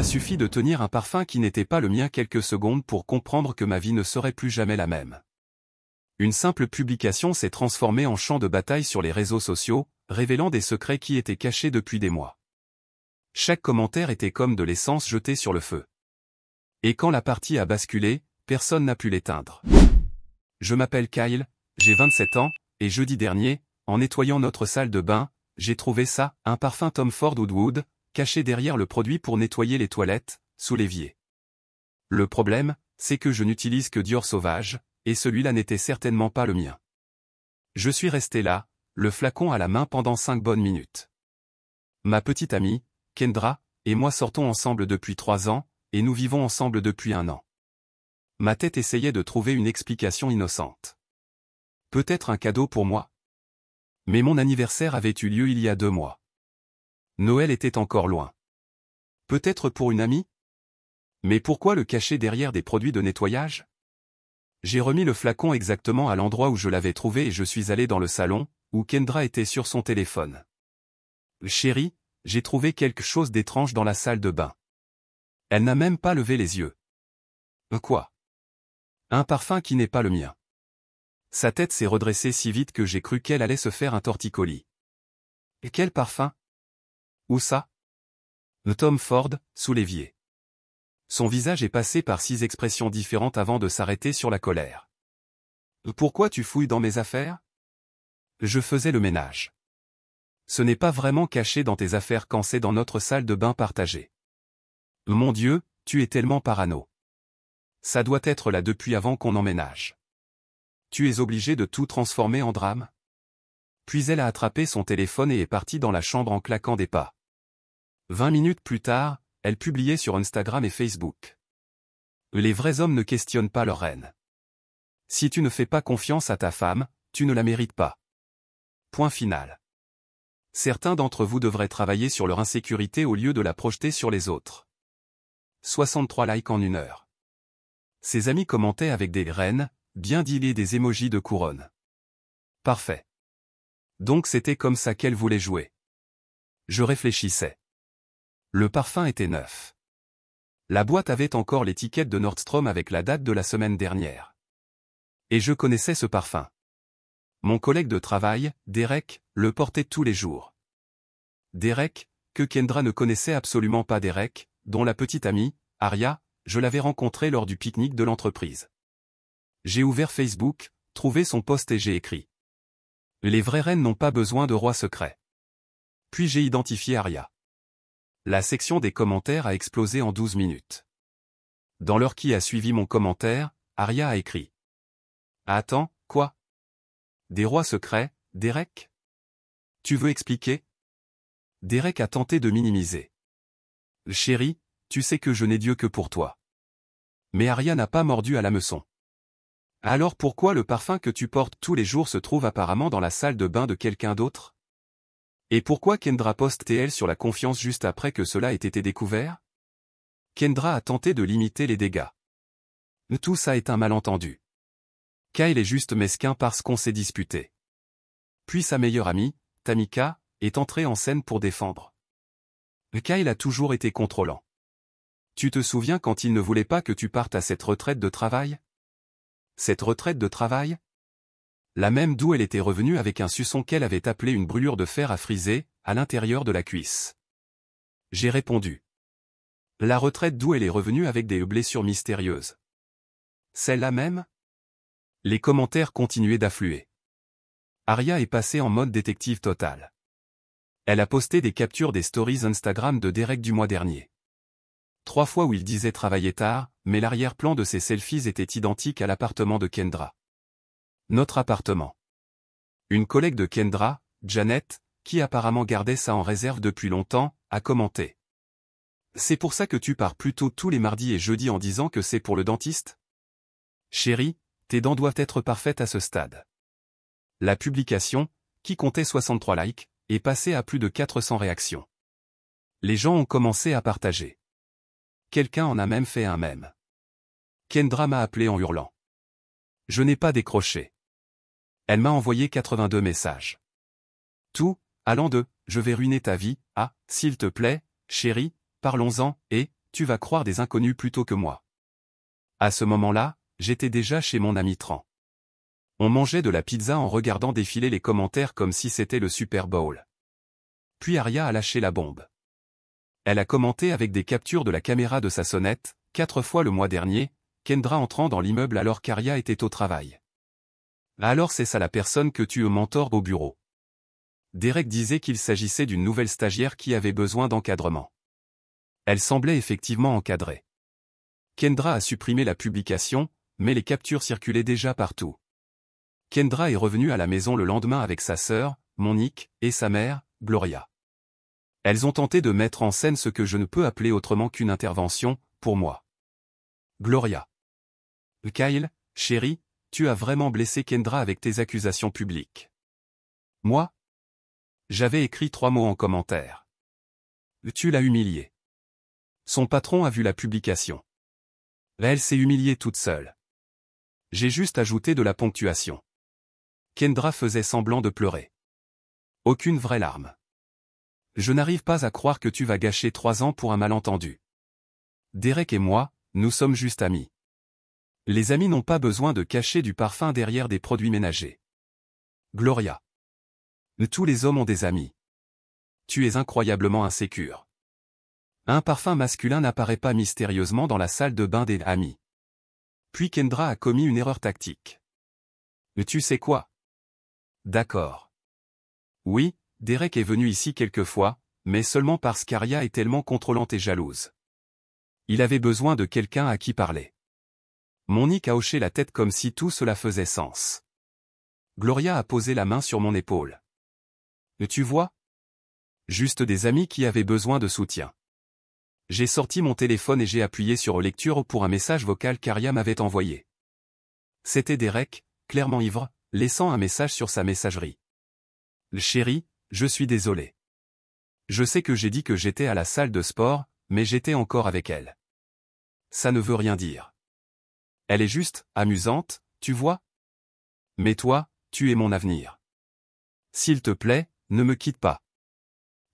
m'a suffi de tenir un parfum qui n'était pas le mien quelques secondes pour comprendre que ma vie ne serait plus jamais la même. Une simple publication s'est transformée en champ de bataille sur les réseaux sociaux, révélant des secrets qui étaient cachés depuis des mois. Chaque commentaire était comme de l'essence jetée sur le feu. Et quand la partie a basculé, personne n'a pu l'éteindre. Je m'appelle Kyle, j'ai 27 ans, et jeudi dernier, en nettoyant notre salle de bain, j'ai trouvé ça, un parfum Tom Ford Woodwood, caché derrière le produit pour nettoyer les toilettes, sous l'évier. Le problème, c'est que je n'utilise que Dior Sauvage, et celui-là n'était certainement pas le mien. Je suis resté là, le flacon à la main pendant 5 bonnes minutes. Ma petite amie, Kendra, et moi sortons ensemble depuis 3 ans, et nous vivons ensemble depuis 1 an. Ma tête essayait de trouver une explication innocente. Peut-être un cadeau pour moi? Mais mon anniversaire avait eu lieu il y a 2 mois. Noël était encore loin. Peut-être pour une amie? Mais pourquoi le cacher derrière des produits de nettoyage? J'ai remis le flacon exactement à l'endroit où je l'avais trouvé et je suis allé dans le salon, où Kendra était sur son téléphone. Chérie, j'ai trouvé quelque chose d'étrange dans la salle de bain. Elle n'a même pas levé les yeux. Quoi? Un parfum qui n'est pas le mien. Sa tête s'est redressée si vite que j'ai cru qu'elle allait se faire un torticolis. Et quel parfum? Où ça? Le Tom Ford, sous l'évier. Son visage est passé par 6 expressions différentes avant de s'arrêter sur la colère. Pourquoi tu fouilles dans mes affaires? Je faisais le ménage. Ce n'est pas vraiment caché dans tes affaires quand c'est dans notre salle de bain partagée. Mon Dieu, tu es tellement parano. Ça doit être là depuis avant qu'on emménage. Tu es obligé de tout transformer en drame? Puis elle a attrapé son téléphone et est partie dans la chambre en claquant des pas. 20 minutes plus tard, elle publiait sur Instagram et Facebook. Les vrais hommes ne questionnent pas leur reine. Si tu ne fais pas confiance à ta femme, tu ne la mérites pas. Point final. Certains d'entre vous devraient travailler sur leur insécurité au lieu de la projeter sur les autres. 63 likes en 1 heure. Ses amis commentaient avec des reines, bien dit et des émojis de couronne. Parfait. Donc c'était comme ça qu'elle voulait jouer. Je réfléchissais. Le parfum était neuf. La boîte avait encore l'étiquette de Nordstrom avec la date de la semaine dernière. Et je connaissais ce parfum. Mon collègue de travail, Derek, le portait tous les jours. Derek, que Kendra ne connaissait absolument pas. Derek, dont la petite amie, Aria, je l'avais rencontré lors du pique-nique de l'entreprise. J'ai ouvert Facebook, trouvé son post et j'ai écrit. Les vraies reines n'ont pas besoin de rois secrets. Puis j'ai identifié Aria. La section des commentaires a explosé en 12 minutes. Dans l'heure qui a suivi mon commentaire, Aria a écrit. Attends, quoi? Des rois secrets, Derek? Tu veux expliquer? Derek a tenté de minimiser. Chérie, tu sais que je n'ai Dieu que pour toi. Mais Aria n'a pas mordu à l'hameçon. Alors pourquoi le parfum que tu portes tous les jours se trouve apparemment dans la salle de bain de quelqu'un d'autre? Et pourquoi Kendra poste-t-elle sur la confiance juste après que cela ait été découvert? Kendra a tenté de limiter les dégâts. Tout ça est un malentendu. Kyle est juste mesquin parce qu'on s'est disputé. Puis sa meilleure amie, Tamika, est entrée en scène pour défendre. Kyle a toujours été contrôlant. Tu te souviens quand il ne voulait pas que tu partes à cette retraite de travail? Cette retraite de travail? La même d'où elle était revenue avec un suçon qu'elle avait appelé une brûlure de fer à friser, à l'intérieur de la cuisse. J'ai répondu. La retraite d'où elle est revenue avec des blessures mystérieuses. Celle-là même? Les commentaires continuaient d'affluer. Aria est passée en mode détective total. Elle a posté des captures des stories Instagram de Derek du mois dernier. 3 fois où il disait travailler tard, mais l'arrière-plan de ses selfies était identique à l'appartement de Kendra. Notre appartement. Une collègue de Kendra, Janet, qui apparemment gardait ça en réserve depuis longtemps, a commenté. C'est pour ça que tu pars plus tôt tous les mardis et jeudis en disant que c'est pour le dentiste? Chérie, tes dents doivent être parfaites à ce stade. La publication, qui comptait 63 likes, est passée à plus de 400 réactions. Les gens ont commencé à partager. Quelqu'un en a même fait un mème. Kendra m'a appelé en hurlant. Je n'ai pas décroché. Elle m'a envoyé 82 messages. Tout, allant de « je vais ruiner ta vie » à « s'il te plaît, chérie, parlons-en » et tu vas croire des inconnus plutôt que moi. À ce moment-là, j'étais déjà chez mon ami Tran. On mangeait de la pizza en regardant défiler les commentaires comme si c'était le Super Bowl. Puis Aria a lâché la bombe. Elle a commenté avec des captures de la caméra de sa sonnette, 4 fois le mois dernier, Kendra entrant dans l'immeuble alors qu'Aria était au travail. Alors c'est ça la personne que tu mentors au bureau. Derek disait qu'il s'agissait d'une nouvelle stagiaire qui avait besoin d'encadrement. Elle semblait effectivement encadrée. Kendra a supprimé la publication, mais les captures circulaient déjà partout. Kendra est revenue à la maison le lendemain avec sa sœur, Monique, et sa mère, Gloria. Elles ont tenté de mettre en scène ce que je ne peux appeler autrement qu'une intervention, pour moi. Gloria. Kyle, chérie, tu as vraiment blessé Kendra avec tes accusations publiques. Moi? J'avais écrit 3 mots en commentaire. Tu l'as humiliée. Son patron a vu la publication. Elle s'est humiliée toute seule. J'ai juste ajouté de la ponctuation. Kendra faisait semblant de pleurer. Aucune vraie larme. Je n'arrive pas à croire que tu vas gâcher 3 ans pour un malentendu. Derek et moi, nous sommes juste amis. Les amis n'ont pas besoin de cacher du parfum derrière des produits ménagers. Gloria. Tous les hommes ont des amis. Tu es incroyablement insécure. Un parfum masculin n'apparaît pas mystérieusement dans la salle de bain des amis. Puis Kendra a commis une erreur tactique. Tu sais quoi? D'accord. Oui, Derek est venu ici quelques fois, mais seulement parce qu'Aria est tellement contrôlante et jalouse. Il avait besoin de quelqu'un à qui parler. Monique a hoché la tête comme si tout cela faisait sens. Gloria a posé la main sur mon épaule. Tu vois? Juste des amis qui avaient besoin de soutien. J'ai sorti mon téléphone et j'ai appuyé sur lecture pour un message vocal qu'Aria m'avait envoyé. C'était Derek, clairement ivre, laissant un message sur sa messagerie. Chérie, je suis désolé. Je sais que j'ai dit que j'étais à la salle de sport, mais j'étais encore avec elle. Ça ne veut rien dire. Elle est juste amusante, tu vois? Mais toi, tu es mon avenir. S'il te plaît, ne me quitte pas.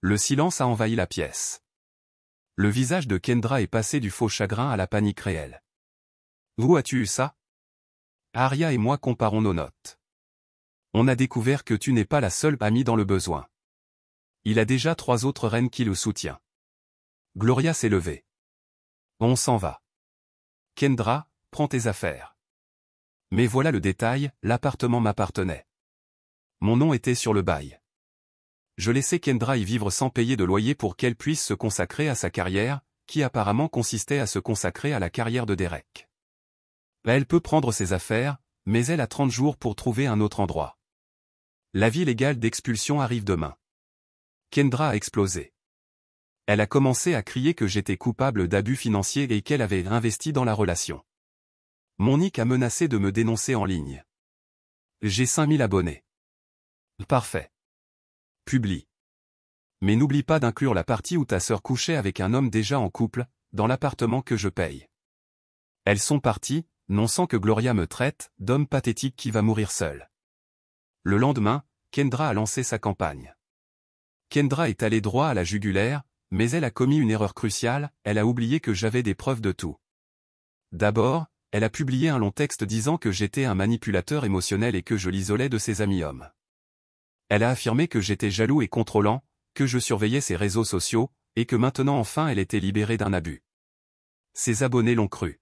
Le silence a envahi la pièce. Le visage de Kendra est passé du faux chagrin à la panique réelle. Où as-tu eu ça? Aria et moi comparons nos notes. On a découvert que tu n'es pas la seule amie dans le besoin. Il a déjà 3 autres reines qui le soutiennent. Gloria s'est levée. On s'en va. Kendra, prends tes affaires. Mais voilà le détail, l'appartement m'appartenait. Mon nom était sur le bail. Je laissais Kendra y vivre sans payer de loyer pour qu'elle puisse se consacrer à sa carrière, qui apparemment consistait à se consacrer à la carrière de Derek. Elle peut prendre ses affaires, mais elle a 30 jours pour trouver un autre endroit. L'avis légal d'expulsion arrive demain. Kendra a explosé. Elle a commencé à crier que j'étais coupable d'abus financiers et qu'elle avait investi dans la relation. Monique a menacé de me dénoncer en ligne. J'ai 5000 abonnés. Parfait. Publie. Mais n'oublie pas d'inclure la partie où ta sœur couchait avec un homme déjà en couple, dans l'appartement que je paye. Elles sont parties, non sans que Gloria me traite d'homme pathétique qui va mourir seul. Le lendemain, Kendra a lancé sa campagne. Kendra est allée droit à la jugulaire, mais elle a commis une erreur cruciale, elle a oublié que j'avais des preuves de tout. D'abord, elle a publié un long texte disant que j'étais un manipulateur émotionnel et que je l'isolais de ses amis hommes. Elle a affirmé que j'étais jaloux et contrôlant, que je surveillais ses réseaux sociaux, et que maintenant enfin elle était libérée d'un abus. Ses abonnés l'ont cru.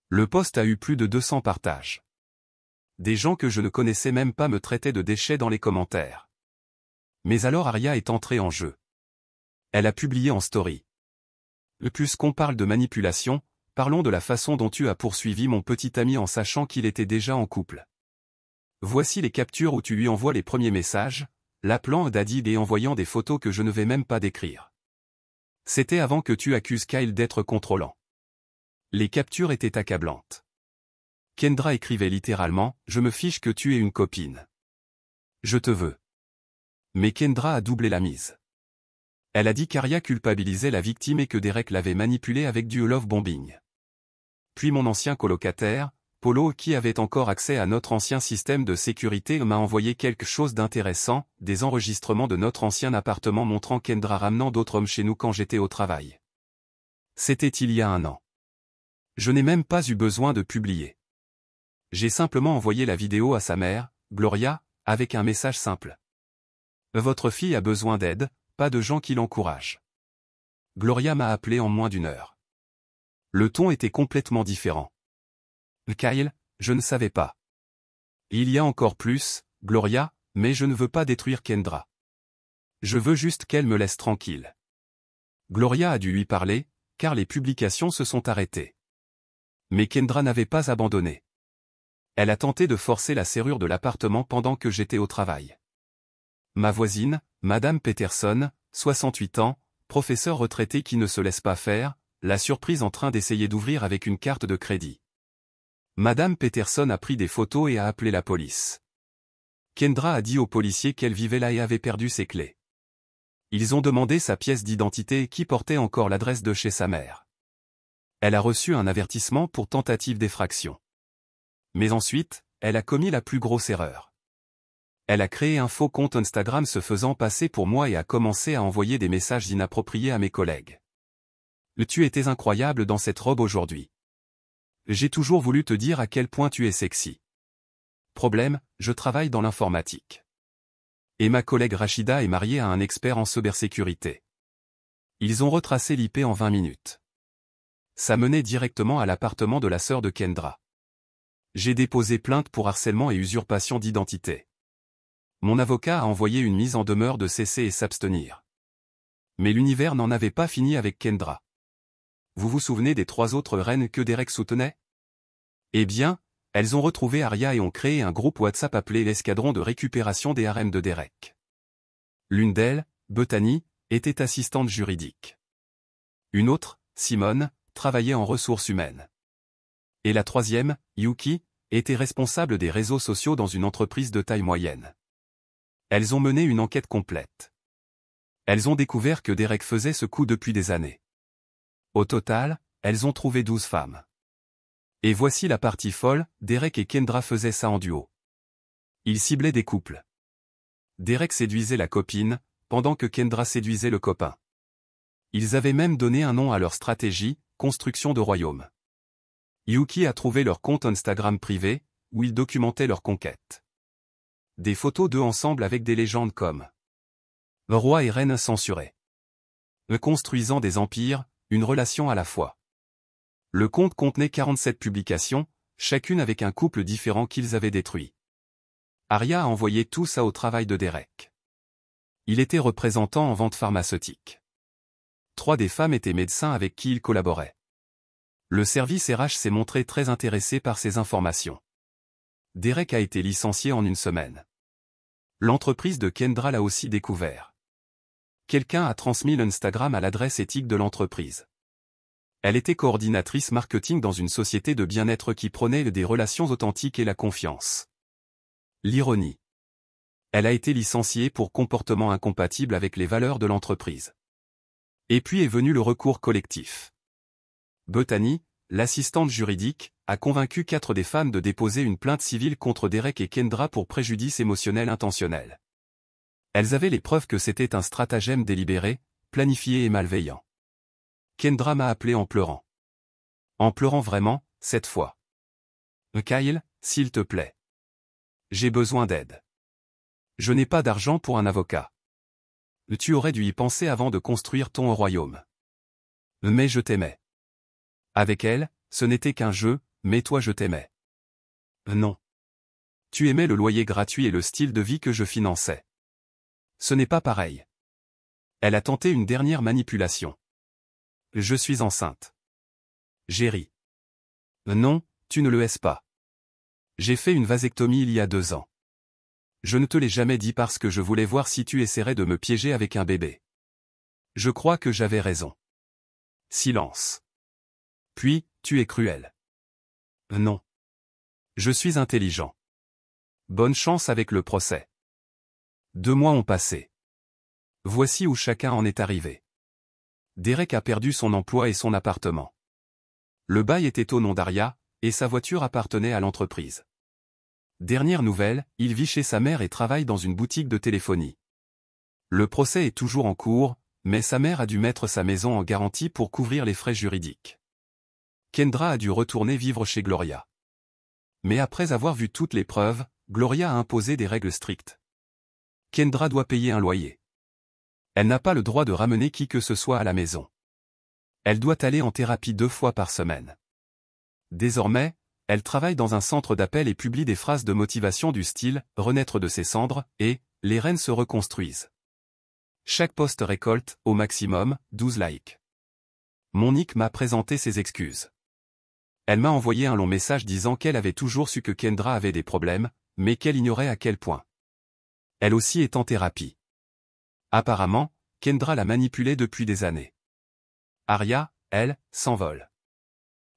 Le post a eu plus de 200 partages. Des gens que je ne connaissais même pas me traitaient de déchets dans les commentaires. Mais alors Aria est entrée en jeu. Elle a publié en story. Puisqu'on parle de manipulation, parlons de la façon dont tu as poursuivi mon petit ami en sachant qu'il était déjà en couple. Voici les captures où tu lui envoies les premiers messages, l'appelant Daddy et envoyant des photos que je ne vais même pas décrire. C'était avant que tu accuses Kyle d'être contrôlant. Les captures étaient accablantes. Kendra écrivait littéralement « Je me fiche que tu aies une copine. Je te veux. » Mais Kendra a doublé la mise. Elle a dit qu'Aria culpabilisait la victime et que Derek l'avait manipulée avec du love bombing. Puis mon ancien colocataire, Polo, qui avait encore accès à notre ancien système de sécurité, m'a envoyé quelque chose d'intéressant, des enregistrements de notre ancien appartement montrant Kendra ramenant d'autres hommes chez nous quand j'étais au travail. C'était il y a 1 an. Je n'ai même pas eu besoin de publier. J'ai simplement envoyé la vidéo à sa mère, Gloria, avec un message simple. Votre fille a besoin d'aide, pas de gens qui l'encouragent. Gloria m'a appelé en moins d'1 heure. Le ton était complètement différent. Kyle, je ne savais pas. Il y a encore plus, Gloria, mais je ne veux pas détruire Kendra. Je veux juste qu'elle me laisse tranquille. Gloria a dû lui parler, car les publications se sont arrêtées. Mais Kendra n'avait pas abandonné. Elle a tenté de forcer la serrure de l'appartement pendant que j'étais au travail. Ma voisine, Madame Peterson, 68 ans, professeure retraitée qui ne se laisse pas faire, l'a surprise en train d'essayer d'ouvrir avec une carte de crédit. Madame Peterson a pris des photos et a appelé la police. Kendra a dit aux policiers qu'elle vivait là et avait perdu ses clés. Ils ont demandé sa pièce d'identité qui portait encore l'adresse de chez sa mère. Elle a reçu un avertissement pour tentative d'effraction. Mais ensuite, elle a commis la plus grosse erreur. Elle a créé un faux compte Instagram se faisant passer pour moi et a commencé à envoyer des messages inappropriés à mes collègues. Tu étais incroyable dans cette robe aujourd'hui. J'ai toujours voulu te dire à quel point tu es sexy. Problème, je travaille dans l'informatique. Et ma collègue Rachida est mariée à un expert en cybersécurité. Ils ont retracé l'IP en 20 minutes. Ça menait directement à l'appartement de la sœur de Kendra. J'ai déposé plainte pour harcèlement et usurpation d'identité. Mon avocat a envoyé une mise en demeure de cesser et s'abstenir. Mais l'univers n'en avait pas fini avec Kendra. Vous vous souvenez des 3 autres reines que Derek soutenait? Eh bien, elles ont retrouvé Aria et ont créé un groupe WhatsApp appelé l'Escadron de récupération des harems de Derek. L'une d'elles, Bethany, était assistante juridique. Une autre, Simone, travaillait en ressources humaines. Et la 3e, Yuki, était responsable des réseaux sociaux dans une entreprise de taille moyenne. Elles ont mené une enquête complète. Elles ont découvert que Derek faisait ce coup depuis des années. Au total, elles ont trouvé 12 femmes. Et voici la partie folle, Derek et Kendra faisaient ça en duo. Ils ciblaient des couples. Derek séduisait la copine, pendant que Kendra séduisait le copain. Ils avaient même donné un nom à leur stratégie, construction de royaume. Yuki a trouvé leur compte Instagram privé, où ils documentaient leur conquête. Des photos d'eux ensemble avec des légendes comme roi et reine censurés. Construisant des empires, une relation à la fois. Le compte contenait 47 publications, chacune avec un couple différent qu'ils avaient détruit. Aria a envoyé tout ça au travail de Derek. Il était représentant en vente pharmaceutique. 3 des femmes étaient médecins avec qui il collaborait. Le service RH s'est montré très intéressé par ces informations. Derek a été licencié en 1 semaine. L'entreprise de Kendra l'a aussi découvert. Quelqu'un a transmis l'Instagram à l'adresse éthique de l'entreprise. Elle était coordinatrice marketing dans une société de bien-être qui prônait des relations authentiques et la confiance. L'ironie. Elle a été licenciée pour comportement incompatible avec les valeurs de l'entreprise. Et puis est venu le recours collectif. Bethany, l'assistante juridique, a convaincu 4 des femmes de déposer une plainte civile contre Derek et Kendra pour préjudice émotionnel intentionnel. Elles avaient les preuves que c'était un stratagème délibéré, planifié et malveillant. Kendra m'a appelé en pleurant. En pleurant vraiment, cette fois. Kyle, s'il te plaît. J'ai besoin d'aide. Je n'ai pas d'argent pour un avocat. Tu aurais dû y penser avant de construire ton royaume. Mais je t'aimais. Avec elle, ce n'était qu'un jeu, mais toi je t'aimais. Non. Tu aimais le loyer gratuit et le style de vie que je finançais. Ce n'est pas pareil. Elle a tenté une dernière manipulation. Je suis enceinte. J'ai ri. Non, tu ne le es pas. J'ai fait une vasectomie il y a 2 ans. Je ne te l'ai jamais dit parce que je voulais voir si tu essaierais de me piéger avec un bébé. Je crois que j'avais raison. Silence. Puis, tu es cruel. Non. Je suis intelligent. Bonne chance avec le procès. 2 mois ont passé. Voici où chacun en est arrivé. Derek a perdu son emploi et son appartement. Le bail était au nom d'Aria, et sa voiture appartenait à l'entreprise. Dernière nouvelle, il vit chez sa mère et travaille dans une boutique de téléphonie. Le procès est toujours en cours, mais sa mère a dû mettre sa maison en garantie pour couvrir les frais juridiques. Kendra a dû retourner vivre chez Gloria. Mais après avoir vu toutes les preuves, Gloria a imposé des règles strictes. Kendra doit payer un loyer. Elle n'a pas le droit de ramener qui que ce soit à la maison. Elle doit aller en thérapie 2 fois par semaine. Désormais, elle travaille dans un centre d'appel et publie des phrases de motivation du style « renaître de ses cendres » et « les reines se reconstruisent ». Chaque post récolte, au maximum, 12 likes. Monique m'a présenté ses excuses. Elle m'a envoyé un long message disant qu'elle avait toujours su que Kendra avait des problèmes, mais qu'elle ignorait à quel point. Elle aussi est en thérapie. Apparemment, Kendra l'a manipulée depuis des années. Aria, elle, s'envole.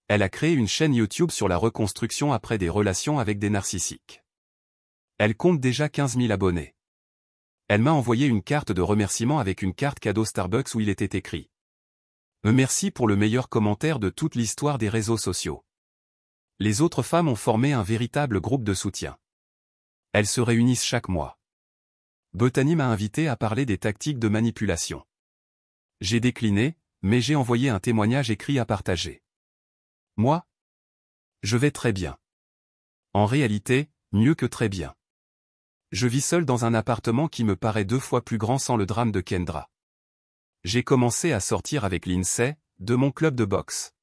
Elle a créé une chaîne YouTube sur la reconstruction après des relations avec des narcissiques. Elle compte déjà 15 000 abonnés. Elle m'a envoyé une carte de remerciement avec une carte cadeau Starbucks où il était écrit « Merci pour le meilleur commentaire de toute l'histoire des réseaux sociaux ». Les autres femmes ont formé un véritable groupe de soutien. Elles se réunissent chaque mois. Bethany m'a invité à parler des tactiques de manipulation. J'ai décliné, mais j'ai envoyé un témoignage écrit à partager. Moi? Je vais très bien. En réalité, mieux que très bien. Je vis seul dans un appartement qui me paraît 2 fois plus grand sans le drame de Kendra. J'ai commencé à sortir avec Lindsay, de mon club de boxe.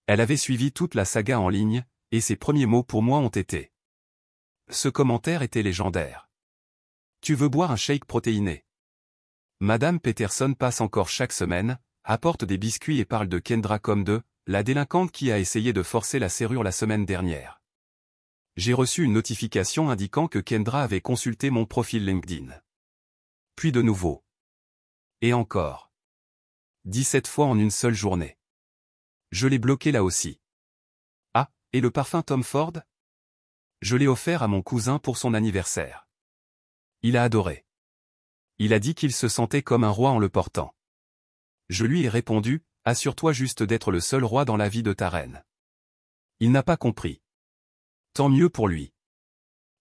Elle avait suivi toute la saga en ligne, et ses premiers mots pour moi ont été. Ce commentaire était légendaire. Tu veux boire un shake protéiné? Madame Peterson passe encore chaque semaine, apporte des biscuits et parle de Kendra comme de la délinquante qui a essayé de forcer la serrure la semaine dernière. J'ai reçu une notification indiquant que Kendra avait consulté mon profil LinkedIn. Puis de nouveau. Et encore. 17 fois en une seule journée. Je l'ai bloqué là aussi. Ah, et le parfum Tom Ford? Je l'ai offert à mon cousin pour son anniversaire. Il a adoré. Il a dit qu'il se sentait comme un roi en le portant. Je lui ai répondu, assure-toi juste d'être le seul roi dans la vie de ta reine. Il n'a pas compris. Tant mieux pour lui.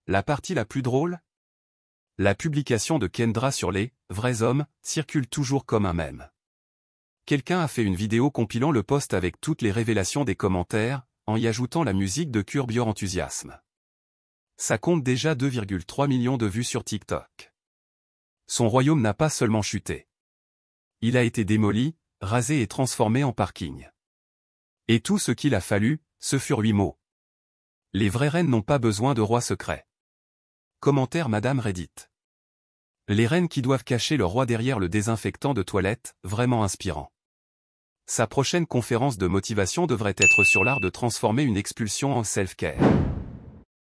La partie la plus drôle? La publication de Kendra sur les « vrais hommes » circule toujours comme un mème. Quelqu'un a fait une vidéo compilant le post avec toutes les révélations des commentaires, en y ajoutant la musique de Curb Your Enthusiasm. Ça compte déjà 2,3 millions de vues sur TikTok. Son royaume n'a pas seulement chuté. Il a été démoli, rasé et transformé en parking. Et tout ce qu'il a fallu, ce furent 8 mots. Les vraies reines n'ont pas besoin de rois secrets. Commentaire Madame Reddit. Les reines qui doivent cacher le roi derrière le désinfectant de toilette, vraiment inspirant. Sa prochaine conférence de motivation devrait être sur l'art de transformer une expulsion en self-care.